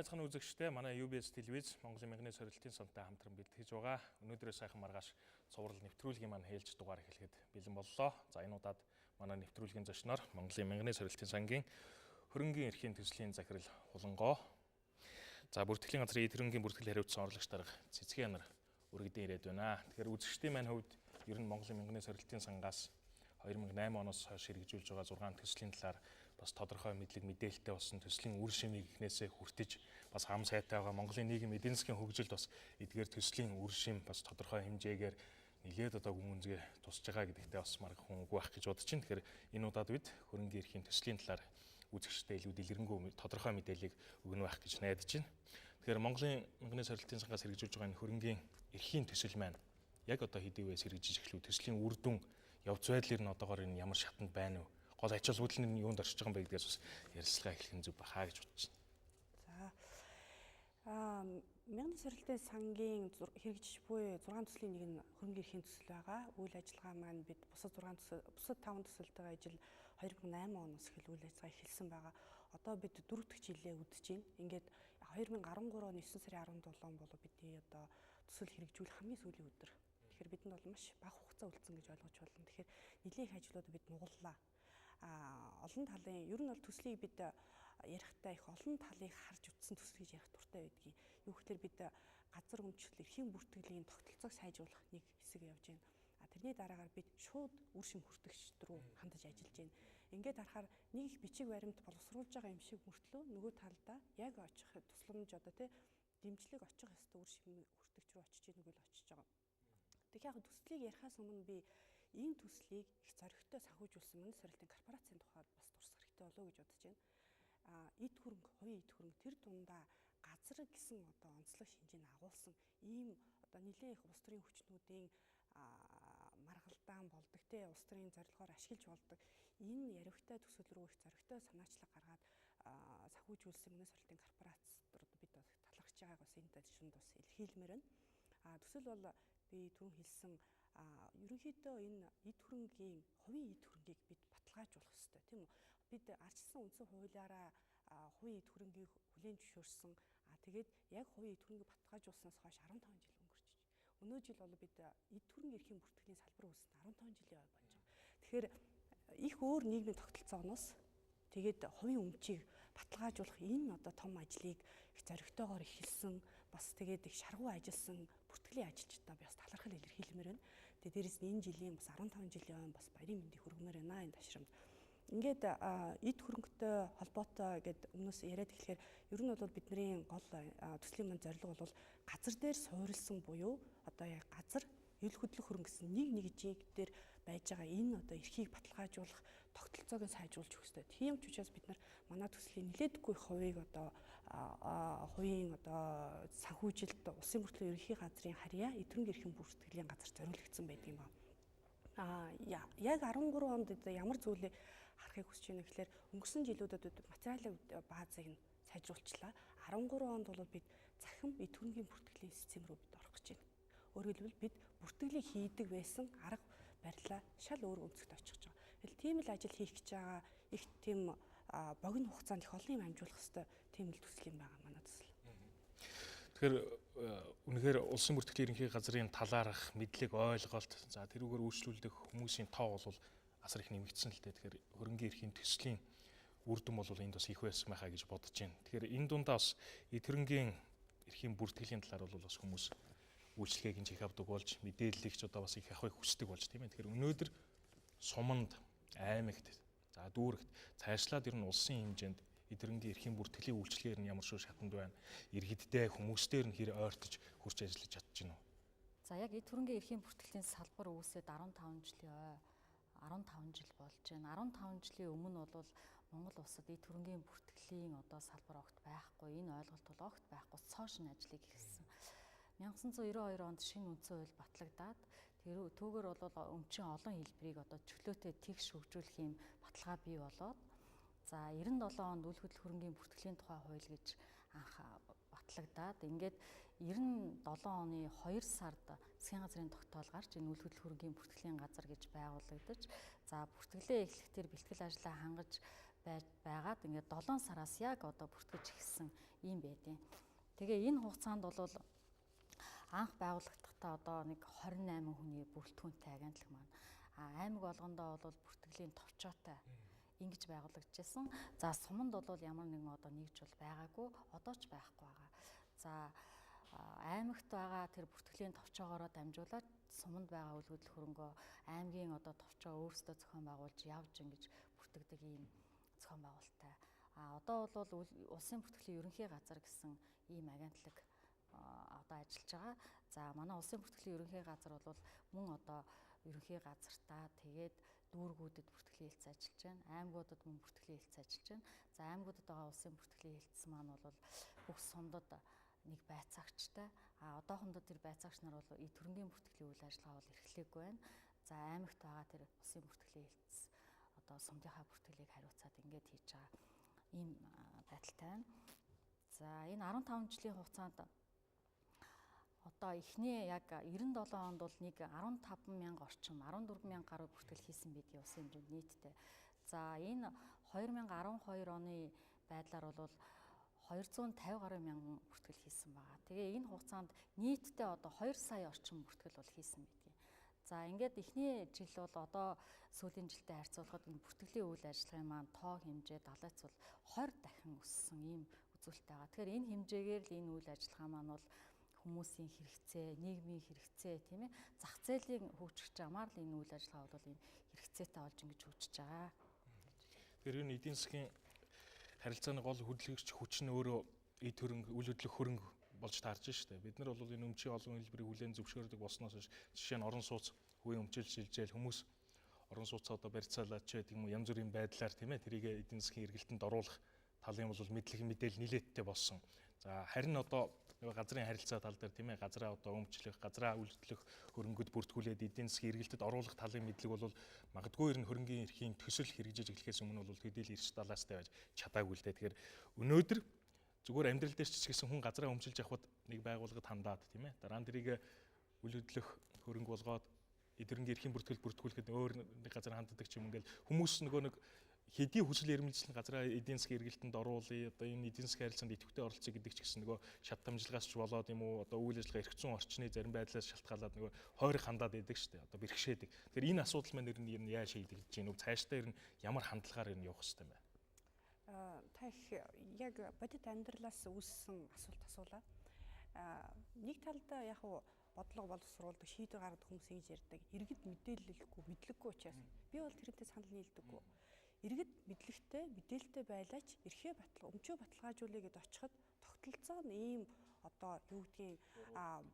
байцгааны үзэгчдээ манай UBS телевиз Монголын мянганы сорилтын сонтой хамтран бэлтгэж байгаа. Өнөөдрөө сайхан маргааш цуврал нэвтрүүлгийн маань ээлж дугаар эхлэхэд бэлэн боллоо. За энэ удаад манай нэвтрүүлгийн зочноор Монголын мянганы сорилтын сангийн хөрөнгийн эрхийн төслийн захирал Хулангоо. За бүртгэлийн газрын хөрөнгийн бүртгэл хариуцсан орлогч дарга Цэцгийн нар өргөдөн ирээд байна. Тэгэхээр үзэгчдийн маань хувьд ер нь Монголын мянганы сорилтын сангаас 2008 оноос хойш хэрэгжүүлж байгаа 6 төслийн талаар бас тодорхой мэдлэг мэдээлэлтэй болсон төслийн үр шимийг эхнээсээ хүртэж бас хам сайтай байгаа Монголын нийгэм эдийн засгийн хөгжилд бас эдгээр төслийн үр шим бас тодорхой хэмжээгээр нэлээд одоо хүмүүнзгээ тусж байгаа гэдэгтээ бас марга хүн үгүй байх гэж бодож байна. Тэгэхээр энэ удаад бид хөрөнгийн эрхийн төслийн талаар үзэгчдэд илүү дэлгэрэнгүй тодорхой мэдээллийг өгнө байх гэж найдаж байна. Тэгэхээр Монголын мянганы сорилтын сангаас хэрэгжүүлж байгаа энэ хөрөнгийн эрхийн төсөл маань яг одоо хэдий үеэс хэрэгжиж эхлэв төслийн үр дүн явц байдлаар нь одоогоор энэ ямар шатанд байна вэ? Гол ач холбогдол нь юунд оршиж байгаа юм бэ гэдгээс бас ярилцлага эхлэх нь зүг бахаа гэж бодож байна. За мянганы сорилтын сангийн хэрэгжиж буй 6 төслийн нэг нь хөрөнгийн эрхийн төсөл байгаа. Үйл ажиллагаа маань бид бусад 5 төсөлтэйгээ ажил 2008 оноос эхэл үйл ажиллагаа эхэлсэн байгаа. Одоо бид 4 дахь жилээ үдэж байна. Ингээд 2013 оны 9 сарын 17 бол бидний одоо төсөл хэрэгжүүлэх хамгийн сүүлийн өдөр. Тэгэхээр бидэнд бол маш бага хугацаа үлдсэн гэж ойлгож байна. Тэгэхээр нэлээд их ажлууд бид нугаллаа. Олон талын ер нь бол төслийг бид ярихдаа их олон талыг харж утсан төсөл гэж ярих дуртай байдгийг. Юу гэхээр бид газар өмчлөл эрхийн бүртгэлийн тогтолцоог сайжруулах нэг хэсэг явж байна. Тэрний дараагаар бид шууд үр шим хүртэгчд рүү хандаж ажиллаж байна. Ингээд харахаар нэг их бичиг баримт боловсруулж байгаа юм шиг мөртлөө нөгөө талдаа яг очих тусламж одоо дэмжлэг очих ёстой үр шим хүртэгч рүү очиж ийнэг л очиж байгаа. Тэгэхээр яг төслийг ярихаас өмнө би энэ төслийг их зоригтой санхүүжүүлсэн мянганы сорилтын корпорацийн тухайд бас дурсах хэрэгтэй болов уу гэж бодож байна. Эд хөрөнгө, хувийн эд хөрөнгө тэр дундаа газар гэсэн одоо онцлог шинжийг агуулсан ийм одоо нэлээд их улс төрийн хүчнүүдийн маргалдаан болдог те улс төрийн зорилгоор ашиглаж болдог энэ яривхтай төсөл рүү их зоригтой санаачлаг гаргаад санхүүжүүлсэн мянганы сорилтын корпорацууд бид талархаж байгааг бас энэ дэвшинд бас илэрхийлмээр байна. Төсөл бол би түрүүн хэлсэн ерөнхийдөө энэ эд хөрөнгийн хувийн эд хөрөнгийг бид баталгаажуулах ёстой тийм үү? Бид ардчилсан үндсэн хуулиараа хувийн эд хөрөнгийг хүлээн зөвшөөрсөн. Тэгээд яг хувийн эд хөрөнгийг баталгаажуулснаас хойш 15 жил өнгөрч байна. Өнөө жил бол бид эд хөрөнгийн эрхийн бүртгэлийн салбар үүсэнд 15 жилийн ой болж байгаа. Тэгэхээр их өөр нийгмийн тогтолцооноос тэгээд хувийн өмчийг баталгаажуулах энэ одоо том ажлыг их зоригтойгоор эхэлсэн бас тэгээд их шаргуу ажилласан бүртгэлийн ажилчдаа би бас талархал илэрхийлмээр байна. Тэгээд дээрэс нь энэ жилийн бас 15 жилийн ой бас баярын мэндийг хүргэмээр байна энэ ташрамд. Ингээд эд хөрөнгөтэй холбоотой гэд өмнөөс яриад эхлэхээр ер нь бол бидний гол төслийн маань зорилго бол газар дээр суурилсан буюу одоо яг газар ил хөдлөх хөрөнгө гэсэн нэг жиг дээр байж байгаа энэ одоо эрхийг баталгаажуулах тогтолцоог сайжруулж өгөх ёстой. Тийм ч учраас бид нар манай төслийн нэлээдгүй хувийг одоо хувийн одоо санхүүжилт улсын бүртгэлийн ерөнхий газрын харьяа эдгэрэнгийн эрхийн бүртгэлийн газар зориулагдсан байдаг юм байна. Яг 13 онд ямар зүйлийг харахыг хүсэж байна гэхээр өнгөрсөн жилүүдэд материалын баазыг нь сайжруулчлаа. 13 онд бол бид захин эдгэрэнгийн бүртгэлийн систем рүү бид орох гэж байна. Өөрөөр хэлбэл бид бүртгэлийг хийдэг байсан арга барилаа шал өөр өнцгт очих гэж байгаа. Тэгэл тийм л ажил хийх гэж байгаа их тийм богино хугацаанд их олон юм амжуулах хэвээр тийм л төсөл юм байгаа манай төсөл. Тэгэхээр үнэхээр улсын бүртгэлийн ерөнхий газрын талаарх мэдлэг ойлголт за тэрүүгээр үйлчлүүлдэг хүмүүсийн тоо бол асар их нэмэгдсэн л дээ. Тэгэхээр хөрөнгийн эрхийн төслийн үр дүн бол энд бас их байсан байхаа гэж бодож байна. Тэгэхээр энэ дундаа бас хөрөнгийн эрхийн бүртгэлийн талаар бол бас хүмүүс үйлчлэгийг нь их авдаг болж мэдээллийг ч одоо бас их авахыг хүсдэг болж тийм ээ. Тэгэхээр өнөөдөр суманд, аймагт, за дүүрэгт цаашлаад ер нь улсын хэмжээнд эдгэрэнгийн эрхийн бүртгэлийн үйлчлэгээр нь ямар шиг шатанд байна. Иргэддээ хүмүүстээр нь хэр ойртож хурц ажиллаж чадж байна уу? За яг эд хөрөнгийн эрхийн бүртгэлийн салбар үүсээд 15 жилийн ой 15 жил болж байна. 15 жилийн өмнө бол Монгол улсад эд хөрөнгийн бүртгэлийн одоо салбар огт байхгүй. Энэ ойлголт бол огт байхгүй. Цоошин ажлыг эхэлсэн. 1992 онд шинэ үндсэн хууль батлагдаад түүгээр бол өмчийн олон хэлбэрийг одоо чөлөөтэй тэгш хөгжүүлэх юм баталгаа бий болоод за 97 онд үйл хөдлөх хөрөнгийн бүртгэлийн тухай хууль гэж анх батлагдаад ингээд 97 оны 2 сард засгийн газрын тогтоол гарч энэ үйл хөдлөх хөрөнгийн бүртгэлийн газар гэж байгуулагдаж за бүртгэлээ эхлэхдээ бэлтгэл ажлаа хангаж байгаад ингээд 7 сараас яг одоо бүртгэж эхэлсэн юм байдیں۔ Тэгээ энэ хугацаанд бол анх байгууллагахдаа одоо нэг 28 хүний бүрэлдэхүүнтэй агентлаг маань аймаг болгондоо бол бүртгэлийн товчоотой ингэж байгуулагдчихсан. За суманд бол ямар нэгэн одоо нэгж бол байгаагүй, одоо ч байхгүй байгаа. За аймагт байгаа тэр бүртгэлийн товчоогоороо дамжуулаад суманд байгаа үйл хөдлөх хөрөнгөө аймгийн одоо товчоо өөрсдөө зохион байгуулж явж ингэж бүртгэдэг ийм зохион байгуулалттай. Одоо бол улсын бүртгэлийн ерөнхий газар гэсэн ийм агентлаг одоо ажиллаж байгаа. За манай улсын бүртгэлийн ерөнхий газар бол мөн одоо ерөнхий газартаа тэгээд дүүргүүдэд бүртгэлийн хэлтс ажиллаж байна. Аймагуудад мөн бүртгэлийн хэлтс ажиллаж байна. За аймагуудад байгаа улсын бүртгэлийн хэлтс маань бол бүх сумдад нэг байцаагчтай. Одоохондоо тэр байцаагч нар бол төрөнгийн бүртгэлийн үйл ажиллагаа бол эрхлээгүй байна. За аймагт байгаа тэр улсын бүртгэлийн хэлтс одоо сумдынхаа бүртгэлийг хариуцаад ингээд хийж байгаа ийм байдалтай байна. За энэ 15 жилийн хугацаанд одоо эхний яг 97 онд бол нэг 15,000 орчим 14,000 гаруй бүртгэл хийсэн бидгийн улсын хэмжээнд нийтдээ. За энэ 2012 оны байдлаар бол 250 гаруй мянган бүртгэл хийсэн байгаа. Тэгээ энэ хугацаанд нийтдээ одоо 2 сая орчим бүртгэл бол хийсэн бидгийн. За ингээд эхний жил бол одоо сүүлийн жилтэй харьцуулахад энэ бүртгэлийн үйл ажиллагааны маань тоо хэмжээ далайц бол 20 дахин өссөн ийм үзүүлэлт байгаа. Тэгэхээр энэ хэмжээгээр л энэ үйл ажиллагаа маань бол хүмүүсийн хэрэгцээ, нийгмийн хэрэгцээ тийм ээ зах зээлийн хөгжих замаар л энэ үйл ажиллагаа бол энэ хэрэгцээтэй болж ингэж хөгжиж байгаа. Тэгэхээр энэ эдийн засгийн харилцааны гол хөдөлгөгч хүч нь өөрөө эд хөрөнгө, үйл хөдлөх хөрөнгө болж таарж штэ. Бид нар бол энэ өмчийн олон хэлбэрийг хүлээн зөвшөөрдөг болсноос жишээ нь орон сууц хувийн өмчил шилжээл хүмүүс орон сууцаа одоо барьцаалаад ч гэдэг юм уу янз бүрийн байдлаар тийм ээ тэрийг эдийн засгийн эргэлтэнд оруулах талын бол мэдлэг мэдээлэл нилээдтэй болсон. За харин одоо газрын харилцаа тал дээр тийм ээ газраа одоо өмчлөх, газраа үйлчлэх хөрөнгөд бүртгүүлээд эдийн засгийн эргэлтэд оруулах талын мэдлэг бол магадгүй ер нь хөрөнгөний эрхийн төсөл хэрэгжиж эхлэхээс өмнө бол төдийл эрс далаастай байж чадаагүй л дээ. Тэгэхээр өнөөдөр зүгээр амьдрал дээр ч гэсэн хүн газраа өмчилж явхад нэг байгууллагад хандаад тийм ээ дараа нь тэрийг үйл хөдлөх хөрөнгө болгоод эдгэрэнгийн эрхийн бүртгэл бүртгүүлэхэд өөр нэг газар ханддаг ч юм ингээл хүмүүс нөгөө нэг хэдий хүсэл эрмэлзэл газраа эдийн засгийн эргэлтэнд оруулъя одоо энэ эдийн засгийн харилцаанд идэвхтэй оролцъё гэдэг ч гэсэн нөгөө шат дамжлагаас ч болоод юм уу одоо үйл ажиллагаа эрх зүйн орчны зарим байдлаас шалтгаалаад нөгөө хойрог хандаад байдаг шүү дээ одоо бэрхшээдэг. Тэгэхээр энэ асуудал маань ер нь яаж шийдэгдэж гинэ вэ? Цаашдаа ер нь ямар хандлагаар ер нь явах хэрэгтэй юм бэ? Та их яг бодит амьдралаас үүссэн асуулт асуулаа. Нэг талдаа яг бодлого боловсруулдаг шийдвэр гаргадаг хүмүүс ингэж ярьдаг. Иргэд мэдээлэлгүй, мэдлэггүй учраас би бол тэрнтэй санал нийлдэггүй. Иргэд мэдлэгтэй, мэдээлэлтэй байлаач эрхээ өмчөө баталгаажуулъя гэд очиход тогтолцоо нь ийм одоо юу гэдгийг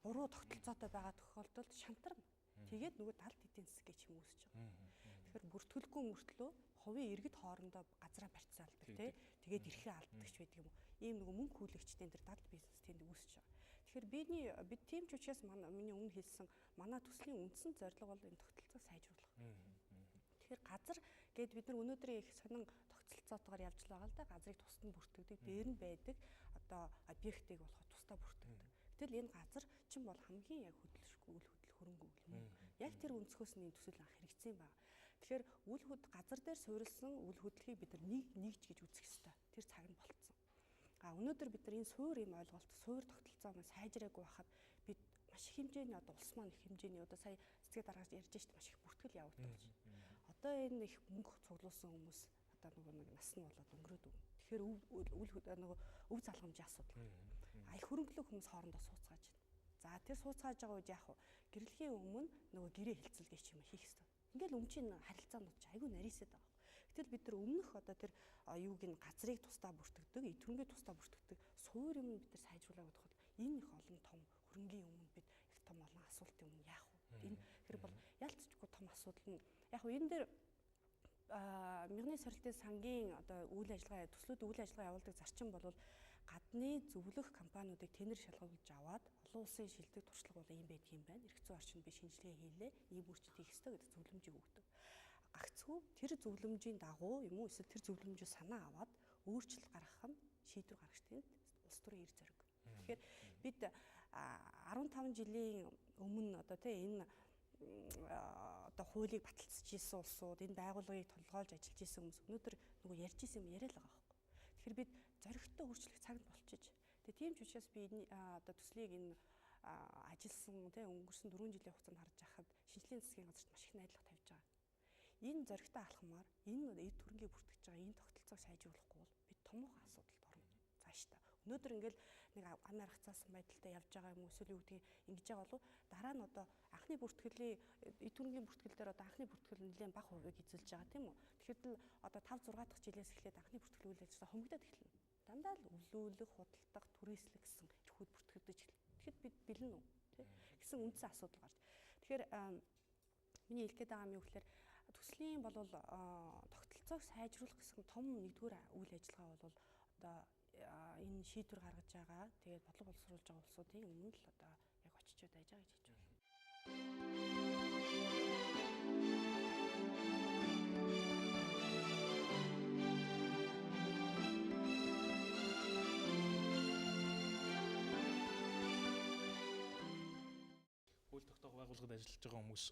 буруу тогтолцоотой байгаа тохиолдолд шантарна. Тэгээд нөгөө талд эдийн засаг гэж юм үүсэж байгаа. Тэгэхээр бүртгүүлэхгүй мөртлөө хувийн иргэд хоорондоо газраа барьцаалдаг тий. Тэгээд эрхээ алддаг ч байдаг юм уу. Ийм нөгөө мөнгө хүлэгчдийн тэр далд бизнес тэнд үүсэж байгаа. Тэгэхээр бид тийм ч учраас миний өмнө хэлсэн манай төслийн үндсэн зорилго бол энэ тогтолцоог сайжруулах. Тэгэхээр газар гээд бид нар өнөөдрийн их сонин тогтолцоотойгоор явж байгаа л да газрыг тусад нь бүртгэдэг, дээр нь байдаг одоо объектыг болоход тусдаа бүртгэдэг. Гэтэл энэ газар чинь бол хамгийн яг хөдөлшгүй үйл хөдлөх хөрөнгө юм уу? Яг тэр өнцгөөс нь төсөл анх хэрэгцсэн байна. Тэгэхээр газар дээр суурилсан үйл хөдлөлийг бид нар нэгж гэж үзэх ёстой. Тэр цаг нь болцсон. Өнөөдөр бид нар энэ суур юм ойлголт, суур тогтолцоо маань сайжраагүй байхад бид маш их хэмжээний одоо улс маань их хэмжээний одоо сая цэцгээ дараагч ярьж штт маш их бүртгэл явагдаж байна. Одоо энэ их мөнгө цуглуулсан хүмүүс одоо нөгөө нэг нас нь болоод өнгөрөөд өгнө. Тэгэхээр нөгөө өв залгамжийн асуудал. Их хөрөнгөлөө хүмүүс хоорондоо сууцгааж байна. За тэр сууцгааж байгаа үед яг гэрэлхийн өмнө нөгөө гэрээ хилцэлгээ ч юм хийх ёстой. Ингээл өмчийн харилцаанууд ч айгүй нарийсаад байгаа. Гэтэл бид нар өмнөх одоо тэр юуг нь газрыг тусдаа бүртгэдэг, эдгэрэнгээ тусдаа бүртгэдэг суур юм бид нар сайжруулаад бодоход энэ их олон том хөрөнгөний өмнө бид их том олон асуултын өмнө яах вэ? Энэ хэрэг бол ялцчгүй том асуудал нь. Яг энэ дээр мягны сорилтын сангийн одоо үйл ажиллагаа төслүүд үйл ажиллагаа явуулдаг зарчим бол гадны зөвлөх компаниудыг тендер шалгуулж аваад олон улсын шилдэг туршлага бол юм байдаг юм байна. Эрх зүйн орчинд би шинжилгээ хийлээ. Ийм үржилт хийх ёстой гэдэг зөвлөмжийг өгдөг. Гагцхүү тэр зөвлөмжийн дагуу юм уу эсвэл тэр зөвлөмжөө санаа аваад өөрчлөлт гаргах нь шийдвэр гаргагчдын улс төрийн эрх зориг. Тэгэхээр бид 15 жилийн өмнө одоо энэ одоо хуулийг баталцж исэн улсууд, энэ байгууллагыг толгойлж ажиллаж исэн хүмүүс өнөөдөр нөгөө ярьж исэн юм яриа л байгаа байхгүй. Тэгэхээр бид зоригтой өөрчлөх цагт болчихж. Тэгээ тийм ч учраас би энэ одоо төслийг энэ ажилласан тий өнгөрсөн 4 жилийн хугацаанд харж байхад шинжлэлийн засгийн газарт маш их найдлага тавьж байгаа. Энэ зоригтой алхмаар энэ эд хөрөнгийг бүртгэж байгаа энэ тогтолцоог сайжруулахгүй бол бид томоохон асуудалд орно цаашдаа. Өнөөдөр ингээл нэг ам аргацаасан байдалтай явж байгаа юм уу эсвэл юу гэдгийг ингэж байгаа болов дараа нь одоо анхны бүртгэлийн эд хөрөнгийн бүртгэл дээр одоо анхны бүртгэл нэлээд бага хувийг эзэлж байгаа тийм үү. Тэгэхээр л одоо 5 6 дахь жилээс эхлээд анхны бүртгэл үйл ажиллагаа хомигдоод эхэлнэ. Дандаа л өвлүүлэх, худалдах, түрээслэх гэсэн чухал бүртгэгдэж эхэлнэ. Тэгэхэд бид бэлэн үү гэсэн үндсэн асуудал гарч. Тэгэхээр миний хэлэх гээд байгаа юм юу гэхээр төслийн болвол тогтолцоог сайжруулах гэсэн том нэгдүгээр үйл ажиллагаа бол одоо энэ шийдвэр гаргаж байгаа. Тэгээд бодлого боловсруулж байгаа улсуудын өмнө л одоо яг очичод байж байгаа гэж хэлж байна. Хууль тогтоох байгууллагад ажиллаж байгаа хүмүүс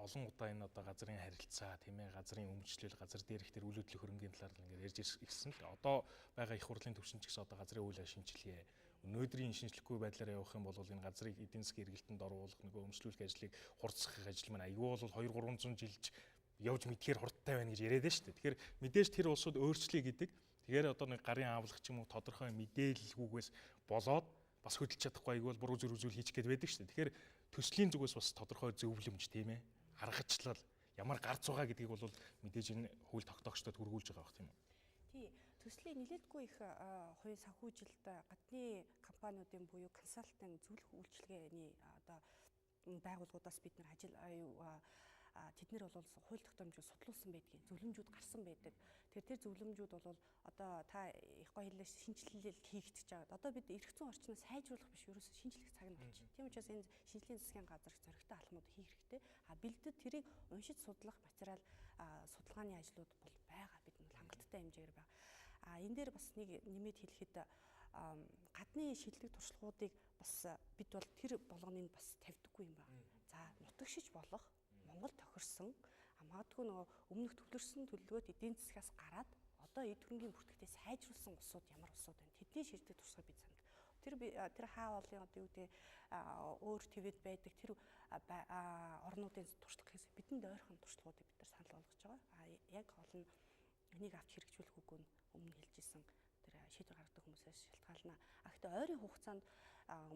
олон удаа энэ одоо газрын харилцаа тийм ээ газрын өмчлөл газар дээрх тэр үйл хөдлөх хөрөнгийн талаар ингээд ярьж ирсэн л одоо байгаа их хурлын төвшин ч гэсэн одоо газрын хуулиа шинжилгээ өнөөдрийн шинжлэхгүй байдлаар явах юм бол энэ газрыг эдийн засгийн эргэлтэнд оруулах нөгөө өмчлүүлэх ажлыг хурцсах ажил маань аюул бол 200-300 жилж явж мэдхээр хурдтай байна гэж яриад байна шүү дээ. Тэгэхээр мэдээж тэр улсууд өөрчлөе гэдэг. Тэгэхээр одоо нэг гарын аавлах ч юм уу тодорхой мэдээлэлгүйгээс болоод бас хөдөлж чадахгүй аюул буруу зүйл хийчих гээд байдаг шүү дээ. Тэгэхээр төслийн зүгээс бас тодорхой зөвлөмж тийм ээ аргачлал ямар гарц байгаа гэдгийг бол мэдээж энэ хууль тогтоогчдод хүргүүлж байгаа бах тийм үү. Тий. Төслийг нэлээдгүй их хувийн санхүүжилт гадны компаниудын буюу консалтинг зөвлөх үйлчилгээний одоо байгууллагуудаас бид нар ажил тэд нар бол хууль тогтоомжийг судлуулсан байдгийг зөвлөмжүүд гарсан байдаг. Тэр зөвлөмжүүд бол одоо та их гоё хэллээ шинжилэл хийгдэж байгаа. Одоо бид эрх зүйн орчноо сайжруулах биш ерөөсөө шинжлэх цаг нь болж байна. Тийм учраас энэ шинжлэлийн засгийн газар зоригтой алхмууд хийх хэрэгтэй. Бэлдэд тэрийг уншиж судлах материал судалгааны ажлууд бол байгаа. Бид нь хангалттай хэмжээгээр байгаа. Энэ дээр бас нэг нэмээд хэлэхэд гадны шилдэг туршлагуудыг бас бид бол тэр болгоныг бас тавьдаггүй юм байна. За нутагшиж болох Монгол тохирсон магадгүй нөгөө өмнөх төвлөрсөн төлөвлөгөөт эдийн засгаас гараад одоо эд хөрөнгийн бүртгэгдээ сайжруулсан улсууд ямар улсууд байна? Тэдний шилдэг туршлагыг бид санд. Тэр хаа олын одоо юу гэдэг өөр твэд байдаг тэр орнуудын туршлага гэхээс бидэнд ойрхон туршлагуудыг бид нар санал болгож байгаа. Яг гол нь энийг авч хэрэгжүүлэх үгүй нь өмнө хэлжсэн тэр шийдвэр гаргадаг хүмүүсээс шалтгаална. Гэхдээ ойрын хугацаанд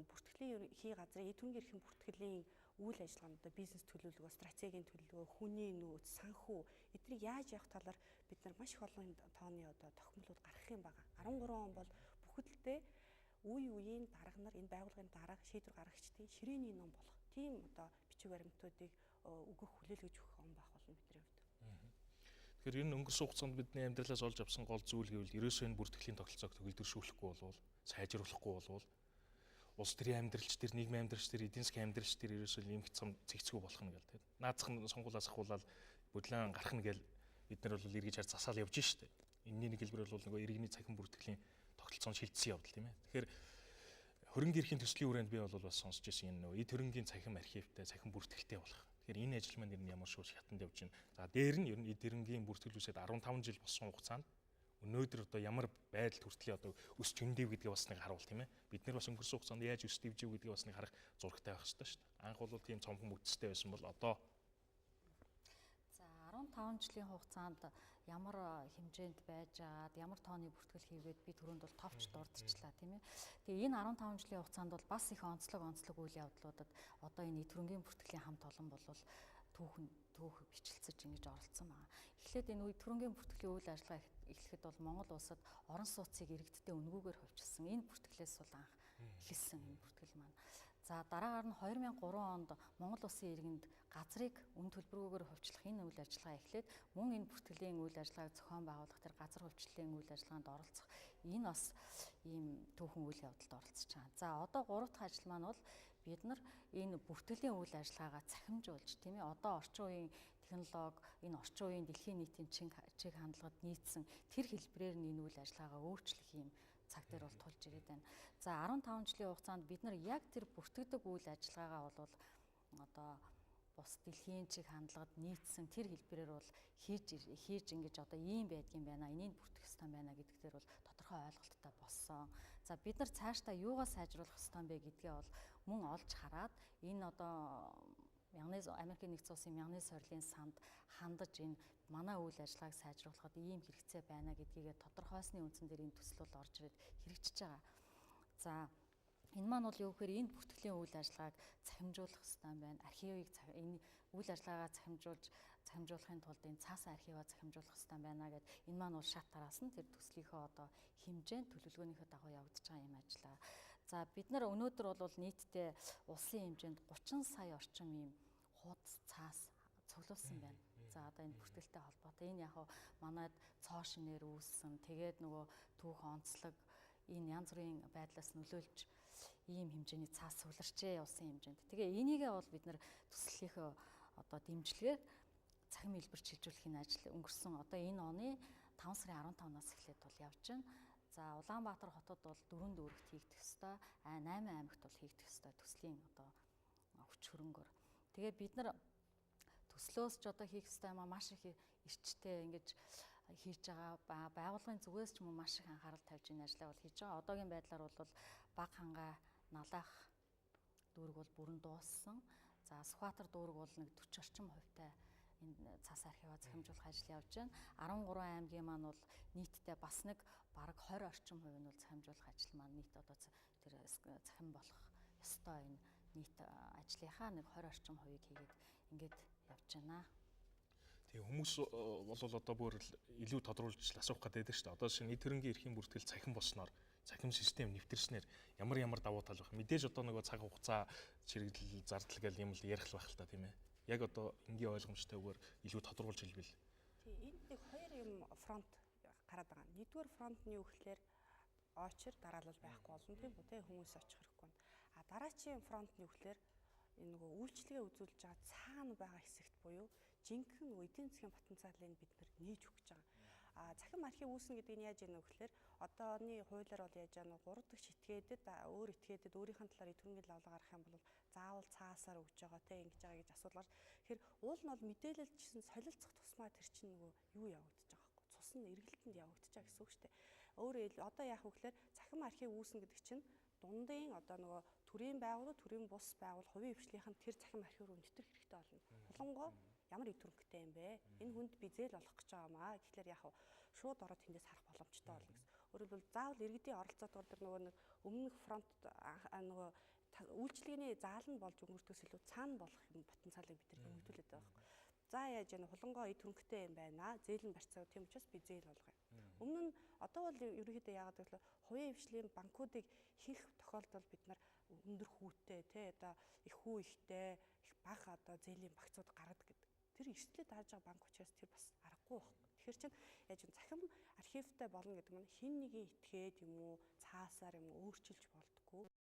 бүртгэлийн ерөнхий газрын эд хөрөнгийн эрхэм бүртгэлийн үйл ажиллагаанд одоо бизнес төлөвлөгөө, стратегийн төлөвлөгөө, хүний нөөц, санхүү эднийг яаж явах талаар бид нар маш их олон тооны одоо тохиомлууд гаргах юм байна. 13 он бол бүхэлдээ үе үеийн дарга нар энэ байгууллагын дарга шийдвэр гаргагчдын ширээний ном болох. Тийм одоо бичиг баримтуудыг өгөх хүлээлгэж өгөх он байх болно бидний хувьд. Тэгэхээр энэ өнгөрсөн хугацаанд бидний амьдралаас олж авсан гол зүйл гэвэл ерөөсөө энэ бүртгэлийн тогтолцоог төгөлдршүүлэхгүй болвол сайжруулахгүй болвол улс төрийн амьдралч тэр нийгмийн амьдралч тэр эдийн засгийн амьдралч тэр ерөөсөө нэмэгт цэгцгүй болох нь гэл тийм. Наацхан сонгуулиас ахуулаад бодлон гарах нь гэл бид нар бол эргэж харж засаал явж штэ. Энэний нэг хэлбэр бол нөгөө иргэний цахим бүртгэлийн тогтолцоонд шилжсэн явдал тийм ээ. Тэгэхээр хөрөнгө эрхийн төслийн хүрээнд би бол бас сонсч ирсэн энэ нөгөө эд хөрөнгийн цахим архивтай цахим бүртгэлтэй болох. Тэгэхээр энэ ажил маань ямар шууд хятанд явж байна. За дээр нь ер нь эд хөрөнгийн бүртгэл үсээд 15 жил болсон хугацаанд өнөөдөр одоо ямар байдалд хүртлээ одоо өсч өндөв гэдгээ бас нэг харуул тийм ээ. Бид нар бас өнгөрсөн хугацаанд яаж өсч дэвжив гэдгээ бас нэг харах зурагтай байх хэрэгтэй шүү дээ. Анх бол тийм цомхон мөцтэй байсан бол одоо за 15 жилийн хугацаанд ямар хэмжээнд байж агаад ямар тооны бүртгэл хийгээд би түрүүнд бол товч дурдчихлаа тийм ээ. Тэгээ энэ 15 жилийн хугацаанд бол бас их онцлог үйл явдлуудад одоо энэ эд хөрөнгийн бүртгэлийн хамт олон болвол түүх бичлэлцэж ингэж оролцсон байна. Эхлээд энэ эд хөрөнгийн бүртгэлийн үйл ажиллагаа эхлэхэд бол Монгол улсад орон сууцыг иргэдтэй өнгөөгөр хувьчилсан. Энэ бүртгэлээс бол анх эхэлсэн энэ бүртгэл маань. За дараагаар нь 2003 онд Монгол улсын иргэнд газрыг үн төлбөргүйгээр хувьчлах энэ үйл ажиллагаа эхлээд мөн энэ бүртгэлийн үйл ажиллагааг зохион байгуулах тэр газар хувьчлалын үйл ажиллагаанд оролцох энэ бас ийм түүхэн үйл явдалд оролцож байгаа. За одоо 3 дахь ажил маань бол бид нар энэ бүртгэлийн үйл ажиллагаагаа цахимжуулж тийм ээ одоо орчин үеийн технологи энэ орчин үеийн дэлхийн нийтийн чиг хандлагад нийцсэн тэр хэлбэрээр нь энэ үйл ажиллагаагаа өөрчлөх юм цаг дээр бол тулж ирээд байна. За 15 жилийн хугацаанд бид нар яг тэр бүртгэдэг үйл ажиллагаагаа бол одоо бус дэлхийн чиг хандлагад нийцсэн тэр хэлбэрээр бол хийж ингэж одоо ийм байдгийн байна. Энийг бүртгэх ёстой байна гэдэг дээр бол тодорхой ойлголттой болсон. За бид нар цаашдаа юугаа сайжруулах ёстой юм бэ гэдгээ бол мөн олж хараад энэ одоо Америкийн нэгдсэн улсын мянганы сорилын санд хандаж энэ манай үйл ажиллагааг сайжруулахад ийм хэрэгцээ байна гэдгийг тодорхойлсны үндсэн дээр энэ төсөл бол орж ирээд хэрэгжиж байгаа. За энэ маань бол юу гэхээр энэ бүртгэлийн үйл ажиллагааг цахимжуулах хэрэгтэй юм байна. Архивыг энэ үйл ажиллагаагаа цахимжуулахын тулд энэ цаасан архиваа цахимжуулах хэрэгтэй юм байна гэд энэ маань бол шат тараас нь тэр төслийнхөө одоо хэмжээнд төлөвлөгөөнийхөө дагуу явагдаж байгаа юм ажиллаа. За бид нар өнөөдөр бол нийтдээ улсын хэмжээнд 30 сая орчим ийм хуудас цаас цуглуулсан байна. За одоо энэ бүртгэлтэй холбоотой энэ яг манайд цоо шинээр үүссэн тэгээд нөгөө түүх онцлог энэ янз бүрийн байдлаас нөлөөлж ийм хэмжээний цаас цугларчээ улсын хэмжээнд. Тэгээ энийгээ бол бид нар төслийнхөө одоо дэмжлэгээр цахим хэлбэр шилжүүлэхийн ажил өнгөрсөн одоо энэ оны 5 сарын 15-наас эхлээд бол явж байна. За Улаанбаатар хотод бол 4 дүүрэгт хийгдэх ёстой, 8 аймагт бол хийгдэх ёстой төслийн одоо хүч хөрөнгөөр. Тэгээ бид нар төслөөс ч одоо хийх ёстой юм маш их эрчтэй ингэж хийж байгаа. Байгууллагын зүгээс ч юм уу маш их анхаарал тавьж энэ ажлаа бол хийж байгаа. Одоогийн байдлаар бол Баг хангаа налах дүүрэг бол бүрэн дууссан. За Сүхбаатар дүүрэг бол нэг 40 орчим хувьтай энэ цаас архиваа цахимжуулах ажил явж байна. 13 аймгийн маань бол нийтдээ бас нэг бараг 20 орчим хувь нь бол цахимжуулах ажил маань нийт одоо тэр цахим болох ёстой энэ нийт ажлынхаа нэг 20 орчим хувийг хийгээд ингээд явж байна. Тэгээ хүмүүс бол одоо бүр илүү тодруулж асуух гэдэг шүү дээ. Одоо шинэ нийт хөрөнгийн эрхийн бүртгэл цахим болсноор цахим систем нэвтэрснээр ямар давуу тал байх. Мэдээж одоо нөгөө цаг хугацаа чирэгдэл зардал гэл юм л ярих байх л та тийм ээ. Яг одоо энгийн ойлгомжтойгоор илүү тодруулж хэлбэл. Энд нэг хоёр юм фронт гараад байгаа. Нэгдүгээр фронтны үхлээр очир дараалал байхгүй болно тийм үү? Тэ хүмүүс очих хэрэггүй. А дараачийн фронтны үхлээр энэ нөгөө үйлчлэгээ үзүүлж байгаа цаана байгаа хэсэгт буюу жинхэнэ нөгөө эдийн засгийн потенциалыг бид нар нээж өгч байгаа. А цахим архив үүснэ гэдэг нь яаж яана вэ гэхээр одооны хуулиар бол яаж яана 3 дахь этгээдэд өөр этгээдэд өөрийнх нь талаар төрөнгийн лавлаг гаргах юм бол заавал цаасаар өгж байгаа те ингэж байгаа гэж асуудал гарч. Тэгэхээр уул нь бол мэдээлэл чинь солилцох тусмаа тэр чинь нөгөө юу явагдаж байгаа байхгүй. Цус нь эргэлтэнд явагдаж байгаа гэсэн үг шүү дээ. Өөрөөр хэлбэл одоо яах вэ гэхээр цахим архив үүснэ гэдэг чинь дундын одоо нөгөө төрийн байгууллага, төрийн бус байгууллага, хувийн хвшлийнх нь тэр цахим архив руу нэвтрэх хэрэгтэй болно. Булангоо ямар их төрөнгөтэй юм бэ? Энэ хүнд би зээл олох гэж байгаа маа. Тэгэхээр яах вэ? Шууд ороод тэндээс харах боломжтой болно гэсэн. Өөрөөр хэлбэл заавал иргэдийн оролцоотойгоор тэр нөгөө нэг өмнөх фронт нөгөө үйлчлэгээний заал нь болж өнгөртөөс илүү цаана болох юм потенциалыг бид нар нэмэгдүүлээд байгаа байхгүй. За яаж яана хулангоо эд хөрөнгөтэй юм байна. Зээл нь барьцаа тийм учраас би зээл олгоё. Өмнө нь одоо бол ерөнхийдөө яагаад гэвэл хувийн хвшлийн банкуудыг хийх тохиолдолд бид нар өндөр хүүтэй тий одоо их хүү ихтэй их бага одоо зээлийн багцууд гаргадаг гэдэг. Тэр эрсдлээ дааж байгаа банк учраас тэр бас аргагүй байна. Тэгэхээр чинь яаж юм цахим архивтай болно гэдэг нь хин нэгийн этгээд юм уу цаасаар юм өөрчилж болдгоо.